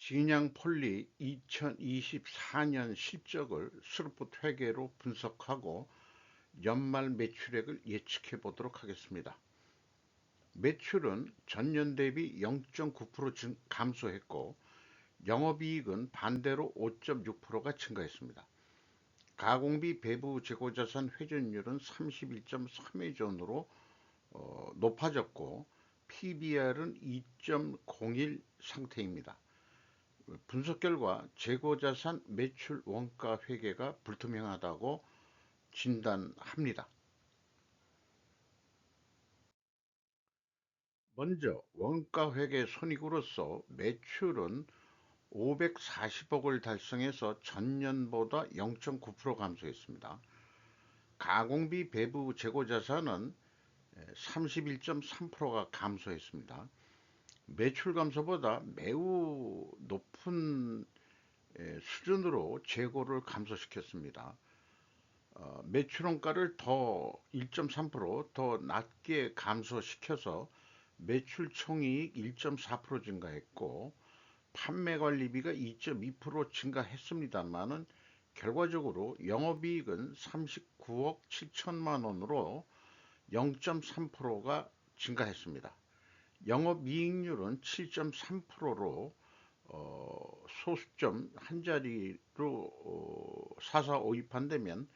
진양폴리 2024년 실적을 스루풋 회계로 분석하고 연말 매출액을 예측해 보도록 하겠습니다. 매출은 전년 대비 0.9% 감소했고 영업이익은 반대로 5.6%가 증가했습니다. 가공비 배부 재고자산 회전율은 31.3회전으로 높아졌고 PBR은 2.01 상태입니다. 분석 결과 재고자산 매출 원가 회계가 불투명하다고 진단합니다. 먼저 원가 회계 손익으로서 매출은 540억을 달성해서 전년보다 0.9% 감소했습니다. 가공비 배부 재고자산은 31.3%가 감소했습니다. 매출 감소보다 매우 높은 수준으로 재고를 감소시켰습니다. 매출원가를 더 1.3%더 낮게 감소시켜서 매출 총이익 1.4% 증가했고 판매관리비가 2.2% 증가했습니다만은 결과적으로 영업이익은 39억 7천만 원으로 0.3%가 증가했습니다. 영업이익률은 7.3%로 소수점 한 자리로 사사오입한다면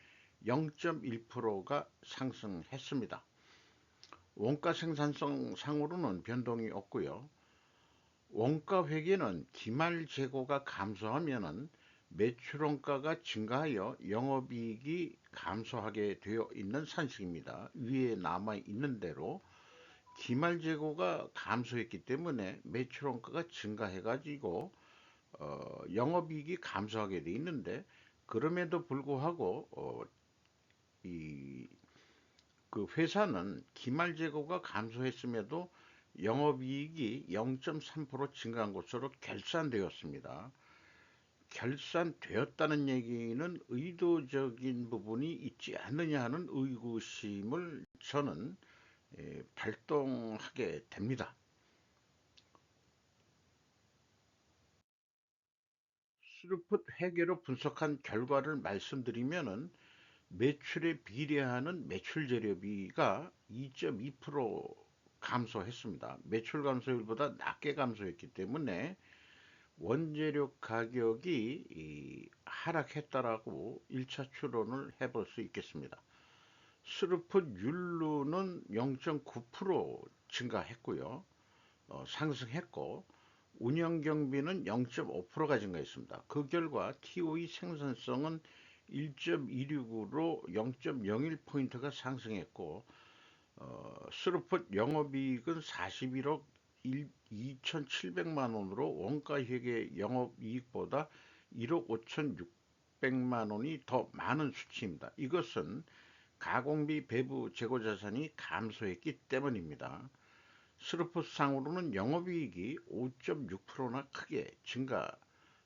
0.1%가 상승했습니다. 원가 생산성 상으로는 변동이 없고요. 원가 회계는 기말 재고가 감소하면 매출원가가 증가하여 영업이익이 감소하게 되어 있는 산식입니다. 위에 남아 있는 대로 기말 재고가 감소했기 때문에 매출원가가 증가해가지고 영업이익이 감소하게 돼 있는데 그럼에도 불구하고 그 회사는 기말 재고가 감소했음에도 영업이익이 0.3% 증가한 것으로 결산되었습니다. 결산되었다는 얘기는 의도적인 부분이 있지 않느냐 하는 의구심을 저는 발동하게 됩니다. 스루풋 회계로 분석한 결과를 말씀드리면은 매출에 비례하는 매출 재료비가 2.2% 감소했습니다. 매출 감소율보다 낮게 감소했기 때문에 원재료 가격이 하락했다라고 1차 추론을 해볼 수 있겠습니다. 스루풋 율로는 0.9% 증가했고요. 상승했고 운영 경비는 0.5%가 증가했습니다. 그 결과 TOE 생산성은 1.26으로 0.01포인트가 상승했고 스루풋 영업이익은 41억 2,700만 원으로 원가회계 영업이익보다 1억 5,600만 원이 더 많은 수치입니다. 이것은 가공비 배부 재고자산이 감소했기 때문입니다. 스루풋상으로는 영업이익이 5.6%나 크게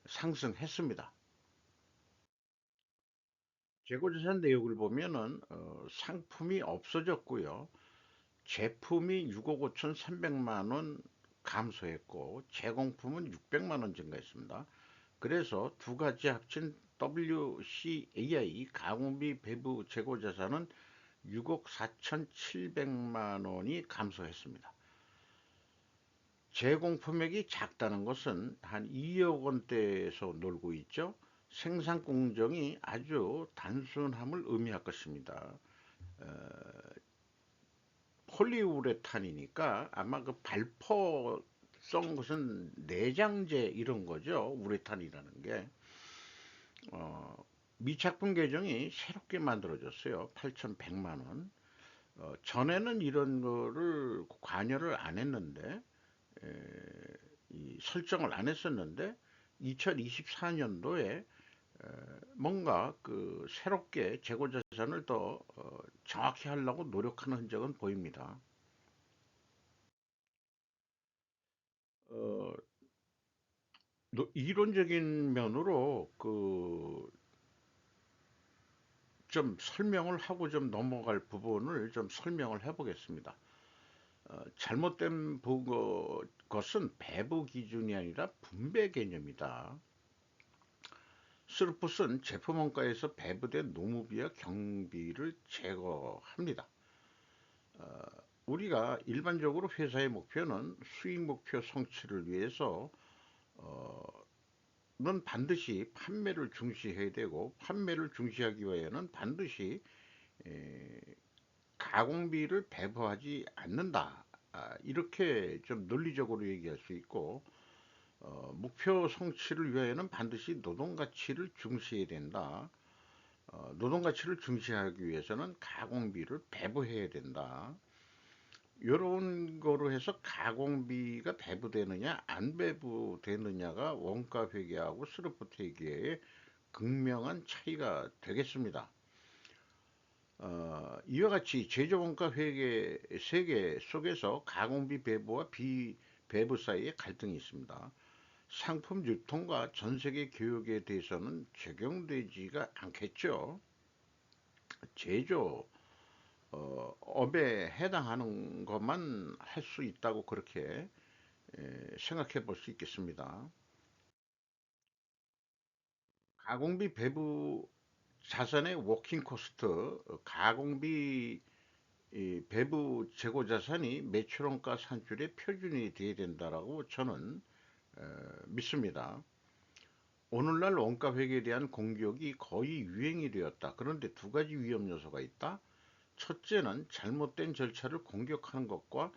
상승했습니다. 재고자산 내역을 보면은 상품이 없어졌고요. 제품이 6억 5,300만 원 감소했고 제공품은 600만 원 증가했습니다. 그래서 두 가지 합친 WCAI 가공비 배부 재고자산은 6억 4,700만 원이 감소했습니다. 제공품액이 작다는 것은 한 2억 원대에서 놀고 있죠. 생산 공정이 아주 단순함을 의미할 것입니다. 폴리우레탄이니까 아마 그 발포성 것은 내장재 이런 거죠. 우레탄이라는 게. 미착분 계정이 새롭게 만들어졌어요. 8,100만 원. 전에는 이런 거를 관여를 안 했는데 설정을 안 했었는데 2024년도에 뭔가 그 새롭게 재고자산을 더 정확히 하려고 노력하는 흔적은 보입니다. 어, 이론적인 면으로 그 좀 설명을 하고 좀 넘어갈 부분을 좀 설명을 해 보겠습니다. 잘못된 것은 배부 기준이 아니라 분배 개념이다. 스루풋은 제품 원가에서 배부된 노무비와 경비를 제거합니다. 우리가 일반적으로 회사의 목표는 수익 목표 성취를 위해서 는 반드시 판매를 중시해야 되고, 판매를 중시하기 위해서는 반드시 가공비를 배부하지 않는다. 이렇게 좀 논리적으로 얘기할 수 있고, 목표 성취를 위하여는 반드시 노동 가치를 중시해야 된다. 노동 가치를 중시하기 위해서는 가공비를 배부해야 된다. 이런 거로 해서 가공비가 배부되느냐 안 배부되느냐가 원가 회계하고 스루프트 회계의 극명한 차이가 되겠습니다. 이와 같이 제조 원가 회계 세계 속에서 가공비 배부와 비배부 사이에 갈등이 있습니다. 상품 유통과 전 세계 교육에 대해서는 적용되지가 않겠죠. 제조 업에 해당하는 것만 할 수 있다고 그렇게 생각해 볼 수 있겠습니다. 가공비 배부 자산의 워킹 코스트, 가공비 배부 재고 자산이 매출원가 산출의 표준이 되어야 된다라고 저는 믿습니다. 오늘날 원가 회계에 대한 공격이 거의 유행이 되었다. 그런데 두 가지 위험 요소가 있다. 첫째는 잘못된 절차를 공격하는 것과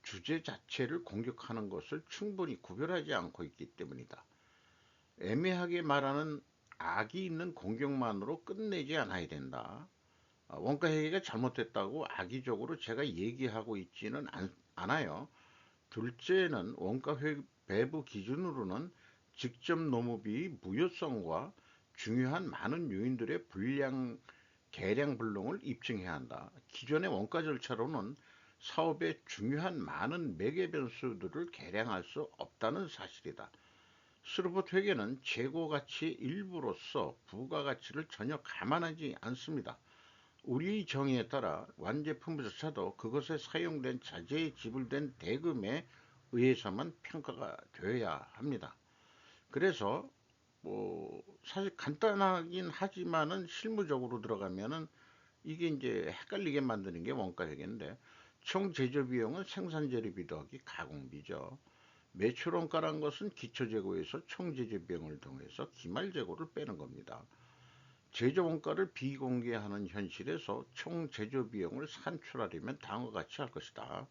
주제 자체를 공격하는 것을 충분히 구별하지 않고 있기 때문이다. 애매하게 말하는 악이 있는 공격만으로 끝내지 않아야 된다. 원가 회계가 잘못됐다고 악의적으로 제가 얘기하고 있지는 않아요. 둘째는 원가 배부 기준으로는 직접 노무비 무효성과 중요한 많은 요인들의 계량 불능을 입증해야 한다. 기존의 원가 절차로는 사업의 중요한 많은 매개 변수들을 계량할 수 없다는 사실이다. 스루풋 회계는 재고 가치의 일부로서 부가가치를 전혀 감안하지 않습니다. 우리의 정의에 따라 완제품조차도 그것에 사용된 자재에 지불된 대금에 의해서만 평가가 되어야 합니다. 그래서 뭐 사실 간단하긴 하지만은 실무적으로 들어가면은 이게 이제 헷갈리게 만드는 게 원가회계인데, 총 제조 비용은 생산 재료비 더하기 가공비죠. 매출 원가란 것은 기초 재고에서 총 제조 비용을 통해서 기말 재고를 빼는 겁니다. 제조 원가를 비공개하는 현실에서 총 제조 비용을 산출하려면 다음과 같이 할 것이다.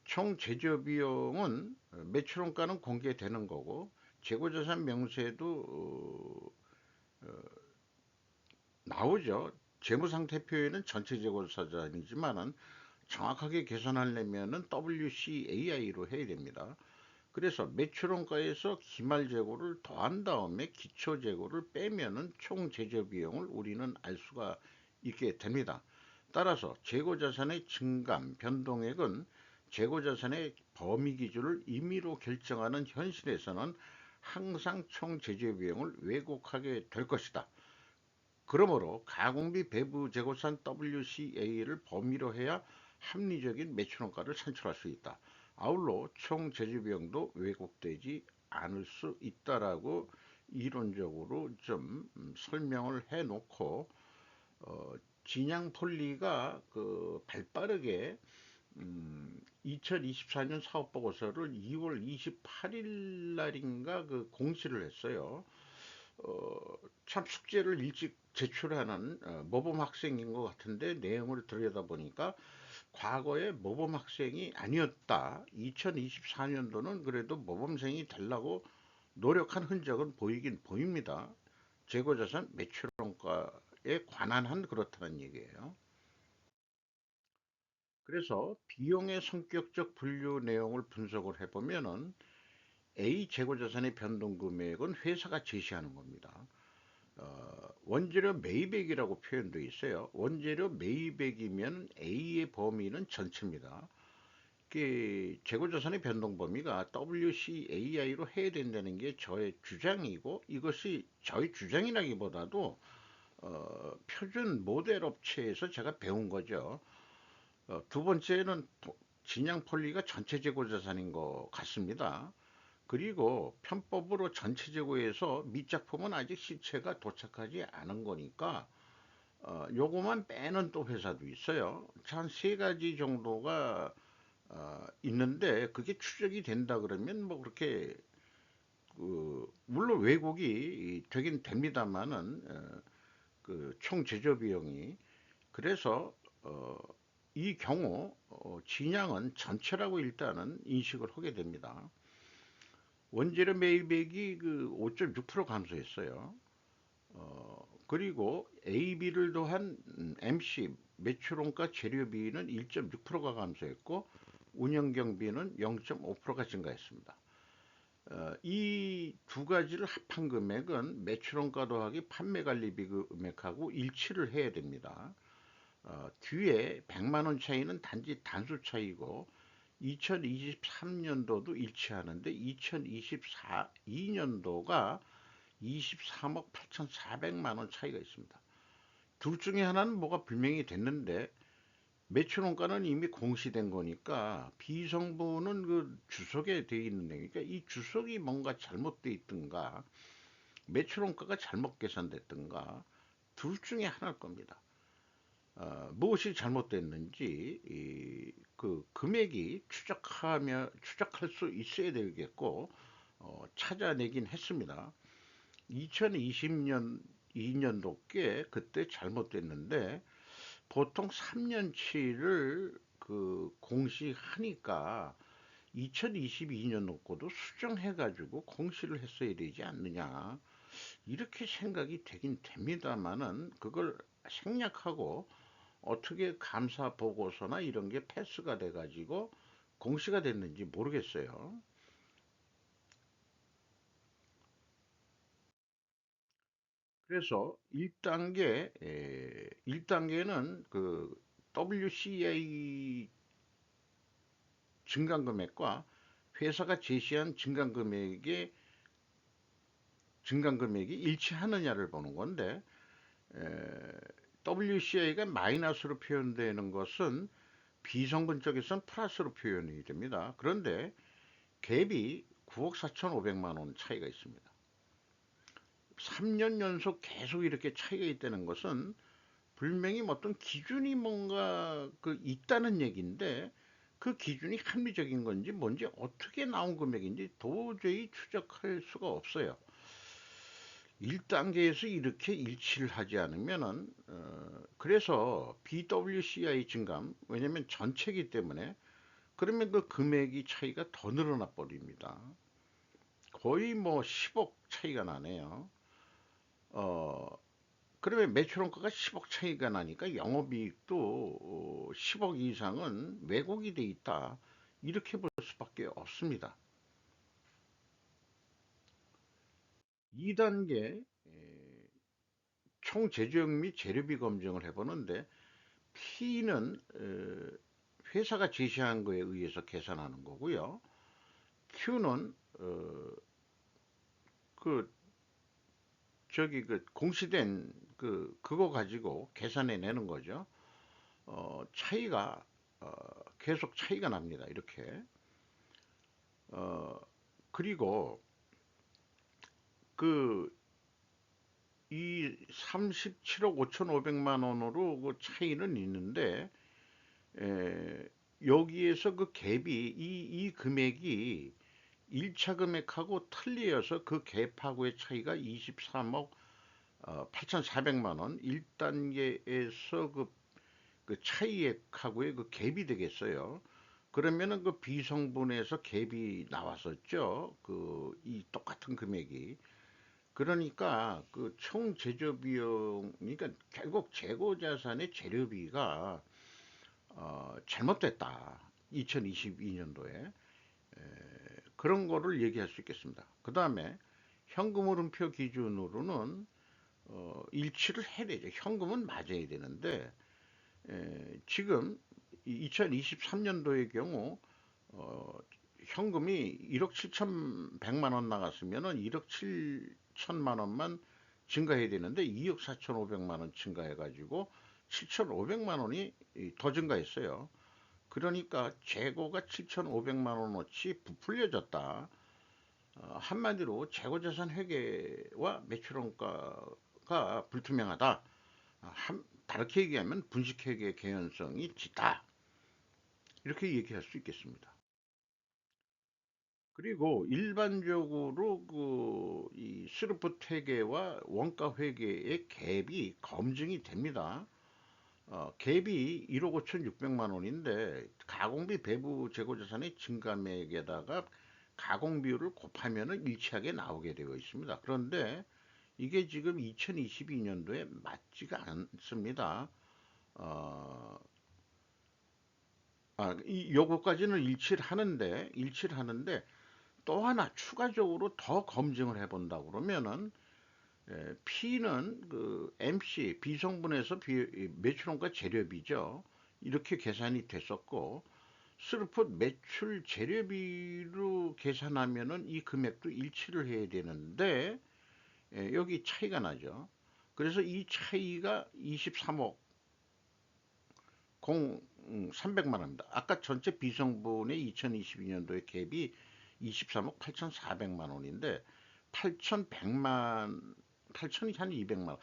총 제조 비용은 매출 원가는 공개되는 거고, 재고자산 명세에도 나오죠. 재무상태표에는 전체 재고자산이지만은 정확하게 계산하려면은 WCAI로 해야 됩니다. 그래서 매출원가에서 기말재고를 더한 다음에 기초재고를 빼면은 총 제조비용을 우리는 알 수가 있게 됩니다. 따라서 재고자산의 증감, 변동액은 재고자산의 범위 기준을 임의로 결정하는 현실에서는 항상 총 제조비용을 왜곡하게 될 것이다. 그러므로 가공비 배부 재고산 WCA를 범위로 해야 합리적인 매출원가를 산출할 수 있다. 아울러 총 제조비용도 왜곡되지 않을 수 있다라고 이론적으로 좀 설명을 해놓고, 진양 폴리가 그 발빠르게 2024년 사업보고서를 2월 28일 날인가 그 공시를 했어요. 어, 참 숙제를 일찍 제출하는 모범 학생인 것 같은데, 내용을 들여다보니까 과거에 모범 학생이 아니었다. 2024년도는 그래도 모범생이 되려고 노력한 흔적은 보이긴 보입니다. 재고자산 매출원가에 관한 한 그렇다는 얘기예요. 그래서 비용의 성격적 분류 내용을 분석을 해보면은 A 재고자산의 변동 금액은 회사가 제시하는 겁니다. 원재료 매입액이라고 표현되어 있어요. 원재료 매입액이면 A의 범위는 전체입니다. 재고자산의 변동 범위가 WCAI로 해야 된다는 게 저의 주장이고, 이것이 저의 주장이라기보다도 표준 모델 업체에서 제가 배운 거죠. 두 번째는 진양 폴리가 전체 재고 자산인 것 같습니다. 그리고 편법으로 전체 재고에서 미작품은 아직 시체가 도착하지 않은 거니까 요거만 빼는 또 회사도 있어요. 한 세 가지 정도가 있는데 그게 추적이 된다 그러면 뭐 그렇게 물론 왜곡이 되긴 됩니다만은 그총 제조 비용이 그래서 이 경우 진양은 전체라고 일단은 인식을 하게 됩니다. 원재료 매입액이 그 5.6% 감소했어요. 그리고 AB를 더한 MC 매출원가 재료비는 1.6%가 감소했고 운영 경비는 0.5%가 증가했습니다. 이 두 가지를 합한 금액은 매출원가 더하기 판매관리비 금액하고 일치를 해야 됩니다. 뒤에 100만 원 차이는 단지 단수 차이고 2023년도도 일치하는데 2024년도가 23억 8,400만 원 차이가 있습니다. 둘 중에 하나는 뭐가 분명히 됐는데 매출원가는 이미 공시된 거니까 비성분은 그 주석에 돼 있는 거니까 이 주석이 뭔가 잘못돼 있든가 매출원가가 잘못 계산됐든가 둘 중에 하나일 겁니다. 무엇이 잘못됐는지 그 금액이 추적할 수 있어야 되겠고 찾아내긴 했습니다. 2020년 2년도께 그때 잘못됐는데 보통 3년치를 그 공시하니까 2022년도 거도 수정해가지고 공시를 했어야 되지 않느냐 이렇게 생각이 되긴 됩니다만은 그걸 생략하고 어떻게 감사 보고서나 이런 게 패스가 돼가지고 공시가 됐는지 모르겠어요. 그래서 1단계는 그 WCA 증감 금액과 회사가 제시한 증감 금액이 일치하느냐를 보는 건데 WCA가 마이너스로 표현되는 것은 비성분 쪽에서는 플러스로 표현이 됩니다. 그런데 갭이 9억 4,500만 원 차이가 있습니다. 3년 연속 계속 이렇게 차이가 있다는 것은 분명히 어떤 기준이 뭔가 그 있다는 얘기인데 그 기준이 합리적인 건지 뭔지 어떻게 나온 금액인지 도저히 추적할 수가 없어요. 1단계에서 이렇게 일치를 하지 않으면은 그래서 BWCI 증감 왜냐면 전체이기 때문에 그러면 그 금액이 차이가 더 늘어나 버립니다. 거의 뭐 10억 차이가 나네요. 어, 그러면 매출원가가 10억 차이가 나니까 영업이익도 10억 이상은 왜곡이 돼 있다. 이렇게 볼 수밖에 없습니다. 2단계 총 제조역 및 재료비 검증을 해보는데 P는 회사가 제시한 거에 의해서 계산하는 거고요. Q는 그 저기 그 공시된 그거 가지고 계산해 내는 거죠. 차이가 계속 차이가 납니다. 이렇게 어, 그리고 그 이 37억 5,500만 원으로 그 차이는 있는데 여기에서 그 갭이 이 금액이 1차 금액하고 틀려서 그 갭하고의 차이가 23억 8,400만 원 1단계에서 그 차이액하고의 그 갭이 되겠어요. 그러면은 그 비성분에서 갭이 나왔었죠. 그 이 똑같은 금액이. 그러니까 그 총 제조 비용, 그러니까 결국 재고 자산의 재료비가 잘못됐다. 2022년도에 그런 거를 얘기할 수 있겠습니다. 그 다음에 현금 흐름표 기준으로는 일치를 해야 되죠. 현금은 맞아야 되는데 지금 2023년도의 경우 어, 현금이 1억 7,100만 원 나갔으면은 1억 7천만 원만 증가해야 되는데 2억 4,500만 원 증가해가지고 7,500만 원이 더 증가했어요. 그러니까 재고가 7,500만 원어치 부풀려졌다. 한마디로 재고자산 회계와 매출원가가 불투명하다. 다르게 얘기하면 분식회계 개연성이 짙다. 이렇게 얘기할 수 있겠습니다. 그리고 일반적으로 이 스루프 회계와 원가 회계의 갭이 검증이 됩니다. 갭이 1억 5,600만 원인데 가공비 배부 재고자산의 증감액에다가 가공비율을 곱하면 일치하게 나오게 되어 있습니다. 그런데 이게 지금 2022년도에 맞지가 않습니다. 어, 요거까지는 일치를 하는데 또 하나 추가적으로 더 검증을 해본다 그러면은 P는 그 MC 비성분에서 매출원가 재료비죠. 이렇게 계산이 됐었고 스루풋 매출 재료비로 계산하면은 이 금액도 일치를 해야 되는데 여기 차이가 나죠. 그래서 이 차이가 23억 300만 원입니다. 아까 전체 비성분의 2022년도의 갭이 23억 8,400만 원인데 8,100만 8천이 한 200만 원.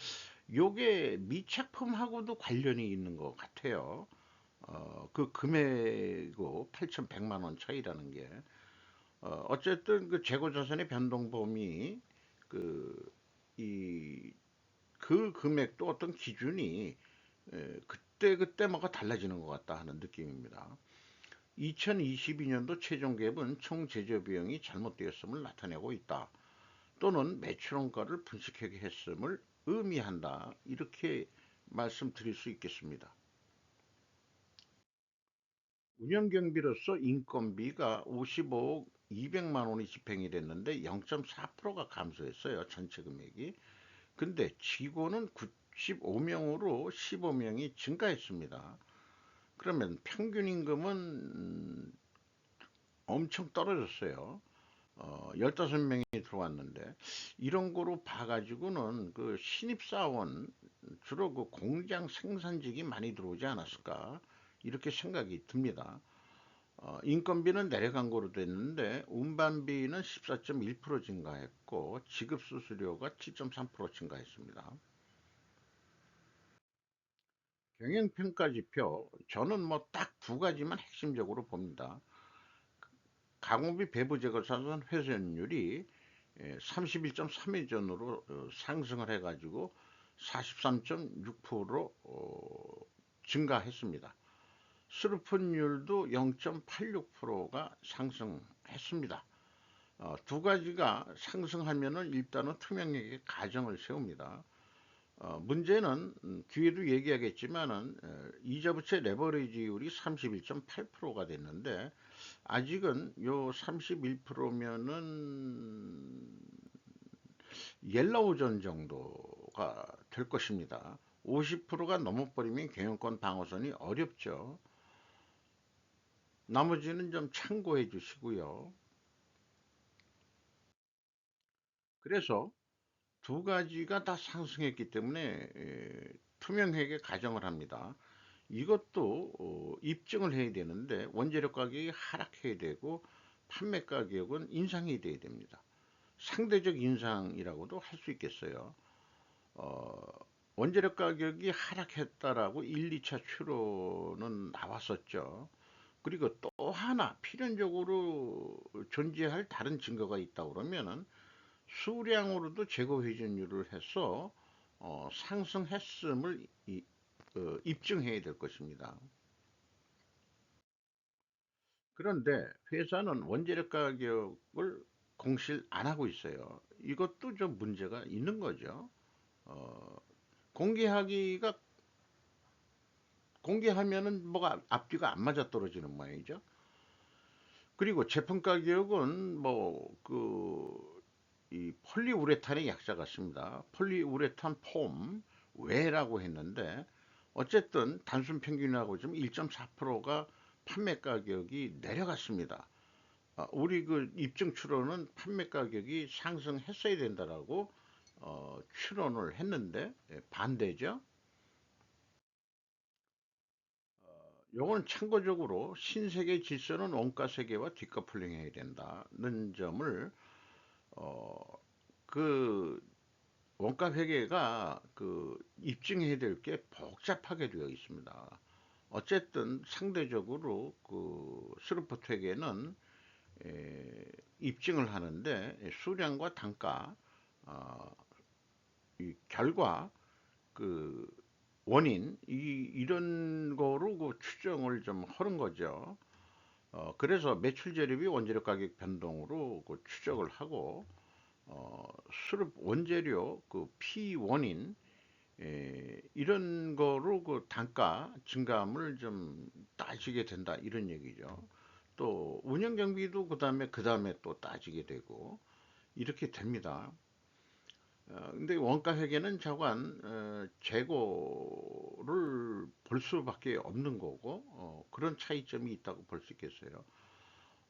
요게 미착품하고도 관련이 있는 것 같아요. 그 금액고 8,100만 원 차이라는 게 어쨌든 그 재고자산의 변동 범위 그 이 그 금액도 어떤 기준이 그때그때마다 달라지는 것 같다 하는 느낌입니다. 2022년도 최종 갭은 총 제조 비용이 잘못되었음을 나타내고 있다. 또는 매출원가를 분식하게 했음을 의미한다. 이렇게 말씀드릴 수 있겠습니다. 운영경비로서 인건비가 55억 200만 원이 집행이 됐는데 0.4%가 감소했어요. 전체 금액이. 근데 직원은 95명으로 15명이 증가했습니다. 그러면 평균 임금은 엄청 떨어졌어요. 15명이 들어왔는데 이런 거로 봐가지고는 그 신입사원 주로 그 공장 생산직이 많이 들어오지 않았을까 이렇게 생각이 듭니다. 인건비는 내려간 거로 됐는데 운반비는 14.1% 증가했고 지급수수료가 7.3% 증가했습니다. 경영평가지표 저는 뭐 딱 두 가지만 핵심적으로 봅니다. 가공비 배부제거사선 회수율이 31.3회전으로 상승을 해가지고 43.6% 증가했습니다. 수르픈율도 0.86%가 상승했습니다. 두 가지가 상승하면은 일단은 투명하게 가정을 세웁니다. 문제는 뒤에도 얘기하겠지만은 이자부채 레버리지율이 31.8%가 됐는데 아직은 요 31%면은 옐로우존 정도가 될 것입니다. 50%가 넘어버리면 경영권 방어선이 어렵죠. 나머지는 좀 참고해 주시고요. 그래서 두 가지가 다 상승했기 때문에 투명하게 가정을 합니다. 이것도 입증을 해야 되는데 원재료 가격이 하락해야 되고 판매 가격은 인상이 돼야 됩니다. 상대적 인상이라고도 할 수 있겠어요. 어, 원재료 가격이 하락했다라고 1, 2차 추론은 나왔었죠. 그리고 또 하나 필연적으로 존재할 다른 증거가 있다 그러면은 수량으로도 재고 회전율을 해서 상승했음을 입증해야 될 것입니다. 그런데 회사는 원재료 가격을 공시를 안 하고 있어요. 이것도 좀 문제가 있는 거죠. 어, 공개하기가 공개하면은 뭐가 앞뒤가 안 맞아 떨어지는 모양이죠. 그리고 제품 가격은 뭐 이 폴리우레탄의 약자 같습니다. 폴리우레탄 폼 외라고 했는데 어쨌든 단순 평균하고 좀 1.4%가 판매 가격이 내려갔습니다. 우리 그 입증 추론은 판매 가격이 상승했어야 된다라고 추론을 했는데 반대죠. 요건 참고적으로 신세계 질서는 원가 세계와 디커플링해야 된다는 점을 어, 그 원가 회계가 입증해야 될 게 복잡하게 되어 있습니다. 어쨌든 상대적으로 스루퍼 회계는 입증을 하는데 수량과 단가, 어, 이 결과, 그 원인 이런 거로 추정을 좀 하는 거죠. 그래서 매출 재료비 원재료 가격 변동으로 추적을 하고 어, 수급 원재료 피원인 이런 거로 단가 증감을 좀 따지게 된다 이런 얘기죠. 또 운영 경비도 그다음에 또 따지게 되고 이렇게 됩니다. 근데 원가 회계는 자관 재고를 볼 수밖에 없는 거고 그런 차이점이 있다고 볼 수 있겠어요.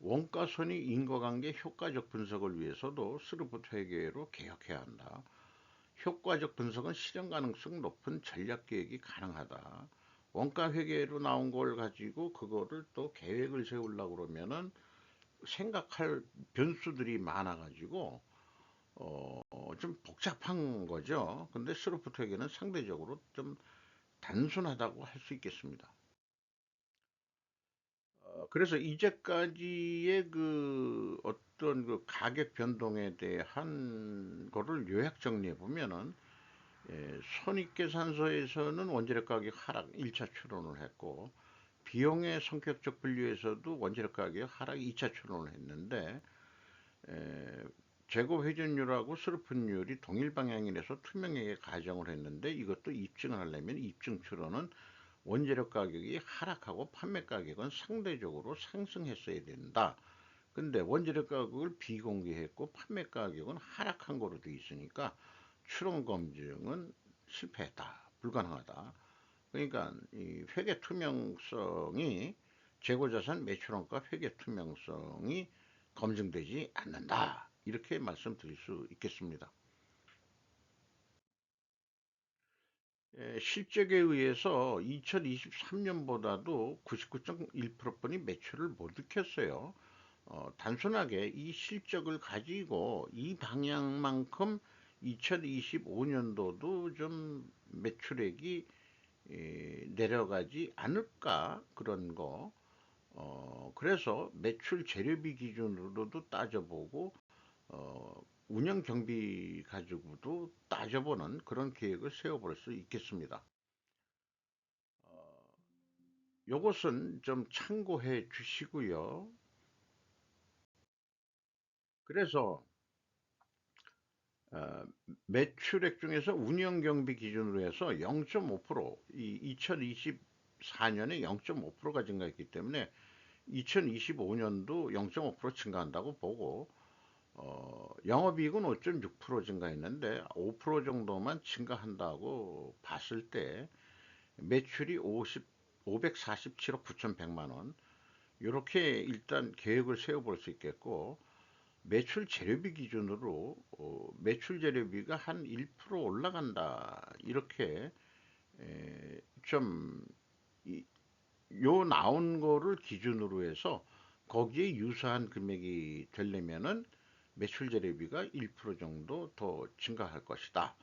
원가 손익 인과관계 효과적 분석을 위해서도 스루프트 회계로 개혁해야 한다. 효과적 분석은 실현 가능성 높은 전략 계획이 가능하다. 원가 회계로 나온 걸 가지고 그거를 또 계획을 세우려고 그러면은 생각할 변수들이 많아가지고 좀 복잡한 거죠. 근데 스로프트 회계는 상대적으로 좀 단순하다고 할 수 있겠습니다. 그래서 이제까지의 어떤 가격 변동에 대한 거를 요약 정리해 보면은 손익계산서에서는 원재료 가격 하락 1차 추론을 했고 비용의 성격적 분류에서도 원재료 가격 하락 2차 추론을 했는데 에, 재고 회전율하고 슬픈율이 동일 방향이라서 투명하게 가정을 했는데 이것도 입증을 하려면 입증 추론은 원재료 가격이 하락하고 판매 가격은 상대적으로 상승했어야 된다. 근데 원재료 가격을 비공개했고 판매 가격은 하락한 거로 돼 있으니까 추론 검증은 실패했다. 불가능하다. 그러니까 이 회계 투명성이 재고자산 매출원가 회계 투명성이 검증되지 않는다. 이렇게 말씀드릴 수 있겠습니다. 실적에 의해서 2023년보다도 99.1%뿐이 매출을 못 익혔어요. 단순하게 이 실적을 가지고 이 방향만큼 2025년도도 좀 매출액이 내려가지 않을까 그런 거. 그래서 매출 재료비 기준으로도 따져보고 운영 경비 가지고도 따져보는 그런 계획을 세워볼 수 있겠습니다. 어, 요것은 좀 참고해 주시고요. 그래서 어, 매출액 중에서 운영 경비 기준으로 해서 0.5%, 이 2024년에 0.5%가 증가했기 때문에 2025년도 0.5% 증가한다고 보고 영업이익은 5.6% 증가했는데 5% 정도만 증가한다고 봤을 때 매출이 547억 9,100만 원 이렇게 일단 계획을 세워볼 수 있겠고 매출 재료비 기준으로 매출 재료비가 한 1% 올라간다 이렇게 좀 요 나온 거를 기준으로 해서 거기에 유사한 금액이 되려면은 매출 재료비가 1% 정도 더 증가할 것이다.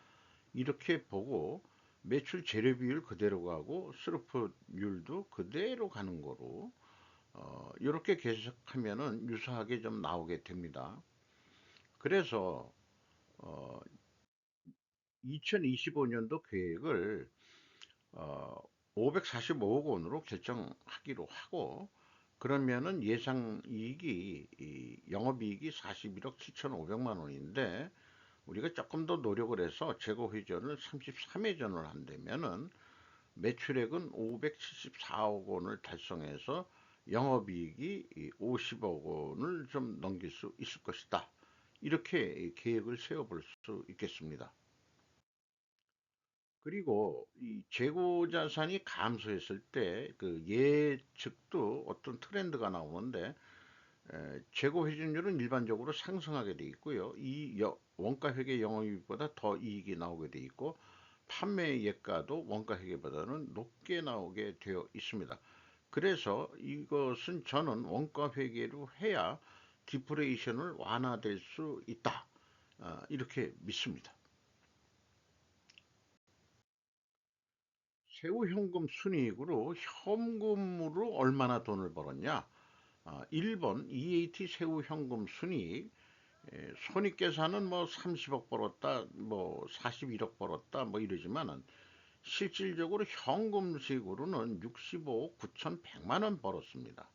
이렇게 보고 매출 재료비율 그대로 가고 스루프율도 그대로 가는 거로 이렇게 계속하면은 유사하게 좀 나오게 됩니다. 그래서 어, 2025년도 계획을 어, 545억 원으로 결정하기로 하고 그러면은 예상 이익이 영업이익이 41억 7,500만 원인데 우리가 조금 더 노력을 해서 재고 회전을 33회전을 한다면은 매출액은 574억 원을 달성해서 영업이익이 50억 원을 좀 넘길 수 있을 것이다. 이렇게 계획을 세워볼 수 있겠습니다. 그리고 이 재고 자산이 감소했을 때 그 예측도 어떤 트렌드가 나오는데 재고 회전율은 일반적으로 상승하게 돼 있고요. 원가 회계 영업이익보다 더 이익이 나오게 돼 있고 판매 예가도 원가 회계보다는 높게 나오게 되어 있습니다. 그래서 이것은 저는 원가 회계로 해야 디프레이션을 완화될 수 있다. 이렇게 믿습니다. 세후 현금 순이익으로 현금으로 얼마나 돈을 벌었냐? 1번 EAT 세후 현금 순이익, 손익계산은 뭐 30억 벌었다, 뭐 41억 벌었다, 뭐 이러지만은 실질적으로 현금식으로는 65억 9,100만 원 벌었습니다.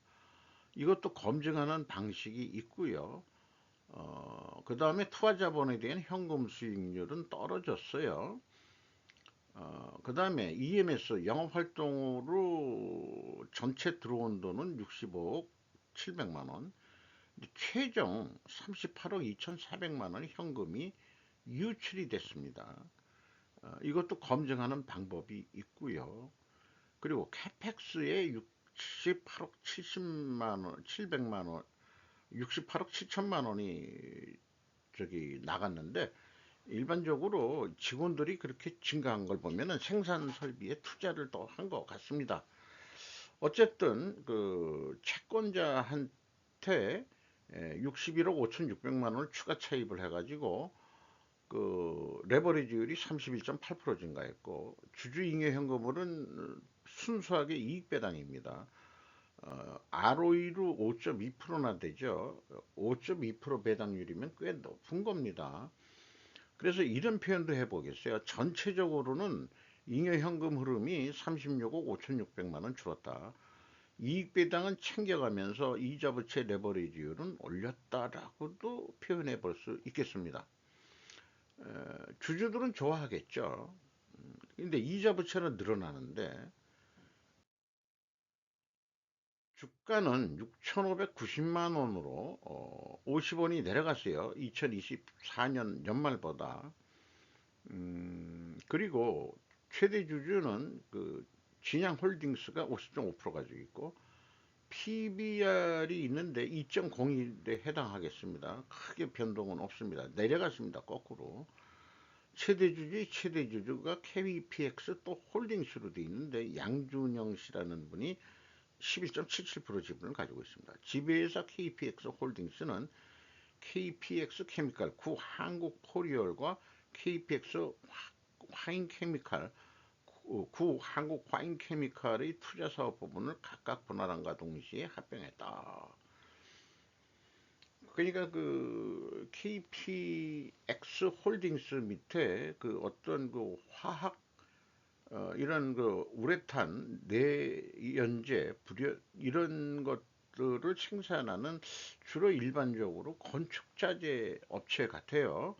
이것도 검증하는 방식이 있고요. 그 다음에 투하자본에 대한 현금 수익률은 떨어졌어요. 그 다음에 EMS 영업활동으로 전체 들어온 돈은 65억 700만 원, 최종 38억 2,400만 원 현금이 유출이 됐습니다. 이것도 검증하는 방법이 있고요. 그리고 캐펙스에 68억 70만 원, 700만 원, 68억 7천만 원이 저기 나갔는데 일반적으로 직원들이 그렇게 증가한 걸 보면은 생산 설비에 투자를 더 한 것 같습니다. 어쨌든 그 채권자한테 61억 5,600만 원을 추가 차입을 해가지고 그 레버리지율이 31.8% 증가했고 주주잉여 현금률은 순수하게 이익 배당입니다. ROE로 5.2%나 되죠. 5.2% 배당률이면 꽤 높은 겁니다. 그래서 이런 표현도 해보겠어요. 전체적으로는 잉여현금 흐름이 36억 5,600만 원 줄었다. 이익 배당은 챙겨가면서 이자 부채 레버리지율은 올렸다라고도 표현해 볼 수 있겠습니다. 주주들은 좋아하겠죠. 근데 이자 부채는 늘어나는데 주가는 6,590만 원으로 50원이 내려갔어요. 2024년 연말보다. 그리고 최대 주주는 그 진양홀딩스가 50.5% 가지고 있고 PBR이 있는데 2.01에 해당하겠습니다. 크게 변동은 없습니다. 내려갔습니다. 거꾸로. 최대 주주가 KPX 또 홀딩스로 돼 있는데 양준영 씨라는 분이 11.77% 지분을 가지고 있습니다. 지배회사 KPX 홀딩스는 KPX 케미칼, 구 한국 포리얼과 KPX 화인 케미칼, 구 한국 화인 케미칼의 투자 사업 부분을 각각 분할함과 동시에 합병했다. 그러니까 그 KPX 홀딩스 밑에 그 어떤 그 화학 이런 그 우레탄, 내연제, 불연 이런 것들을 생산하는 주로 일반적으로 건축자재 업체 같아요.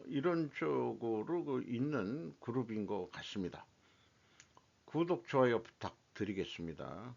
이런 쪽으로 그 있는 그룹인 것 같습니다. 구독, 좋아요 부탁드리겠습니다.